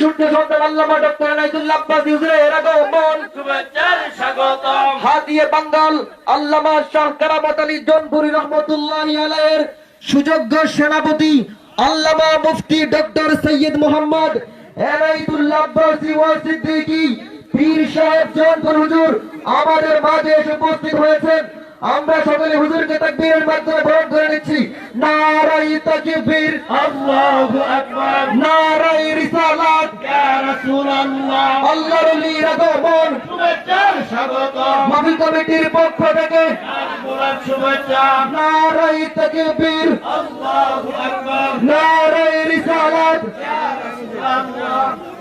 সূর্য সন্তান আল্লামা ডক্টর এনায়েতুল্লাহ আব্বাস হুজুরের আগমন শুভেচ্ছার স্বাগতম। হাদিয়ে বাঙ্গাল আল্লামা শাহ কারামত আলী জনপুরি রহমতুল্লাহি আলাইহির সুযোগ্য সেনাপতি আল্লামা মুফতি ডক্টর সৈয়দ মোহাম্মদ এনায়েতুল্লাহ আব্বাসী ওয়া সিদ্দিকী পীর সাহেব জনপুর হুজুর আমাদের মাঝে এসে উপস্থিত হয়েছেন। আমরা সকলে হুজুরকে তাকবীরের মাধ্যমে বরণ করে নিচ্ছি। নারায়ে তাকবীর, আল্লাহু আকবার, নারায়ে রিসালাত, ইয়া রাসূলুল্লাহ। আল্লাহর ওলির আগমন শুভেচ্ছার স্বাগতম। মাহফিল কমিটির পক্ষ থেকে মুবারক শুভেচ্ছা। নারায়ে তাকবীর, আল্লাহু আকবার, নারায়ে রিসালাত, ইয়া রাসূলুল্লাহ।